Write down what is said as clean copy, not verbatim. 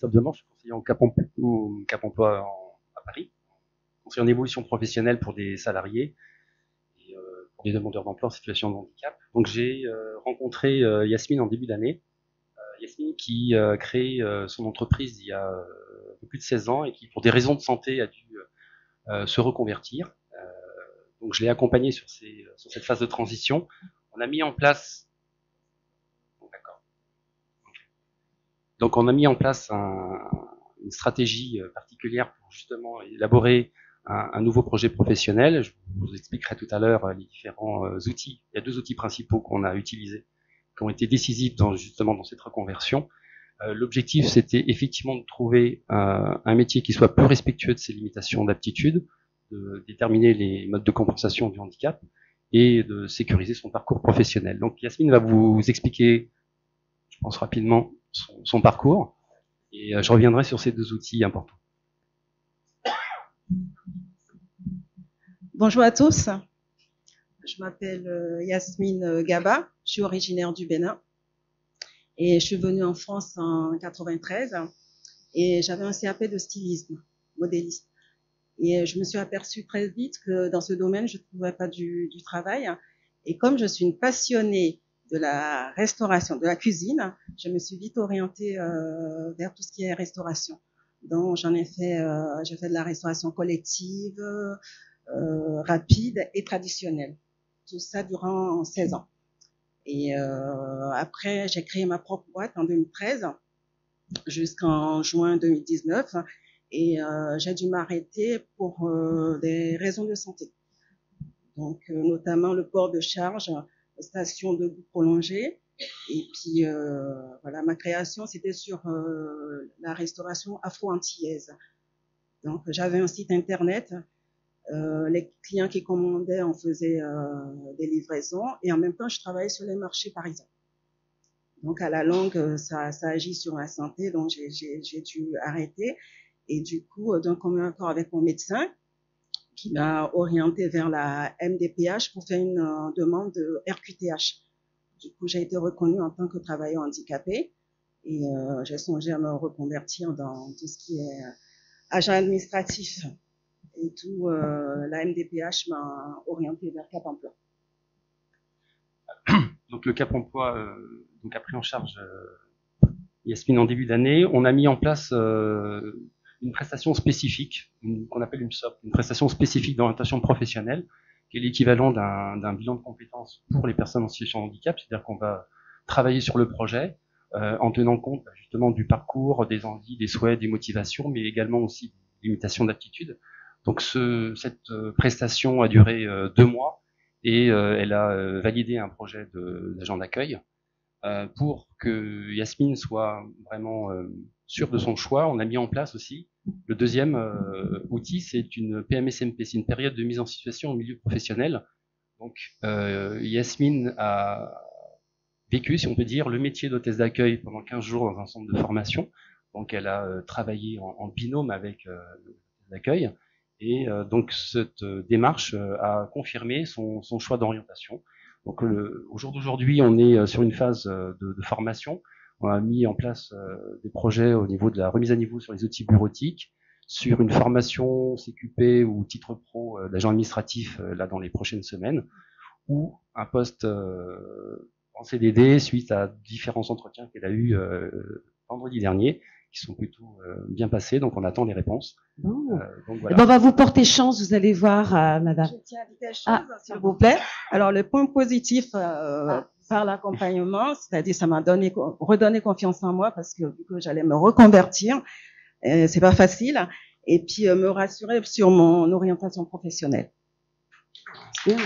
Christophe Demant, je suis conseiller au Cap Emploi à Paris, conseiller en évolution professionnelle pour des salariés et pour des demandeurs d'emploi en situation de handicap. Donc j'ai rencontré Yasmine en début d'année. Yasmine qui a créé son entreprise il y a plus de 16 ans et qui, pour des raisons de santé, a dû se reconvertir. Donc je l'ai accompagnée sur cette phase de transition. On a mis en place Donc on a mis en place une stratégie particulière pour justement élaborer un nouveau projet professionnel. Je vous expliquerai tout à l'heure les différents outils. Il y a 2 outils principaux qu'on a utilisés, qui ont été décisifs justement dans cette reconversion. L'objectif, c'était effectivement de trouver un métier qui soit plus respectueux de ses limitations d'aptitude, de déterminer les modes de compensation du handicap et de sécuriser son parcours professionnel. Donc Yasmine va vous expliquer, je pense rapidement, son parcours, et je reviendrai sur ces 2 outils importants. Bonjour à tous, je m'appelle Yasmine Gaba, je suis originaire du Bénin et je suis venue en France en 93 et j'avais un CAP de stylisme, modéliste. Et je me suis aperçue très vite que dans ce domaine, je ne trouvais pas du travail. Et comme je suis une passionnée de la restauration, de la cuisine, je me suis vite orientée vers tout ce qui est restauration. Donc j'en ai fait, j'ai fait de la restauration collective, rapide et traditionnelle. Tout ça durant 16 ans. Et après, j'ai créé ma propre boîte en 2013 jusqu'en juin 2019 et j'ai dû m'arrêter pour des raisons de santé. Donc notamment le port de charge, station de bout prolongé. Et puis voilà, ma création c'était sur la restauration afro-antillaise. Donc j'avais un site internet. Les clients qui commandaient en faisaient des livraisons et en même temps je travaillais sur les marchés parisiens. Donc à la longue ça agit sur ma santé, donc j'ai dû arrêter et du coup d'un commun accord avec mon médecin qui m'a orienté vers la MDPH pour faire une demande de RQTH. Du coup j'ai été reconnue en tant que travailleur handicapé et j'ai songé à me reconvertir dans tout ce qui est agent administratif. Et tout, la MDPH m'a orienté vers Cap Emploi. Donc le Cap Emploi donc a pris en charge Yasmine en début d'année. On a mis en place une prestation spécifique, qu'on appelle une SOP, une prestation spécifique d'orientation professionnelle, qui est l'équivalent d'un bilan de compétences pour les personnes en situation de handicap. C'est-à-dire qu'on va travailler sur le projet en tenant compte justement du parcours, des envies, des souhaits, des motivations, mais également aussi des limitations d'aptitude. Donc cette prestation a duré 2 mois et elle a validé un projet d'agent d'accueil. Pour que Yasmine soit vraiment sûre de son choix, on a mis en place aussi le deuxième outil, c'est une PMSMP, c'est une période de mise en situation au milieu professionnel. Donc Yasmine a vécu, si on peut dire, le métier d'hôtesse d'accueil pendant 15 jours dans un centre de formation. Donc elle a travaillé en binôme avec l'hôtesse d'accueil. Et donc cette démarche a confirmé son choix d'orientation. Donc au jour d'aujourd'hui, on est sur une phase de formation. On a mis en place des projets au niveau de la remise à niveau sur les outils bureautiques, sur une formation CQP ou titre pro d'agent administratif là dans les prochaines semaines, ou un poste en CDD suite à différents entretiens qu'elle a eu vendredi dernier, qui sont plutôt bien passés, donc on attend les réponses. Donc voilà. On va vous porter chance, vous allez voir, madame. Je tiens à dire quelque chose, s'il vous plaît. Alors, le point positif par l'accompagnement, c'est-à-dire ça m'a redonné confiance en moi parce que vu que j'allais me reconvertir, c'est pas facile, et puis me rassurer sur mon orientation professionnelle. Merci.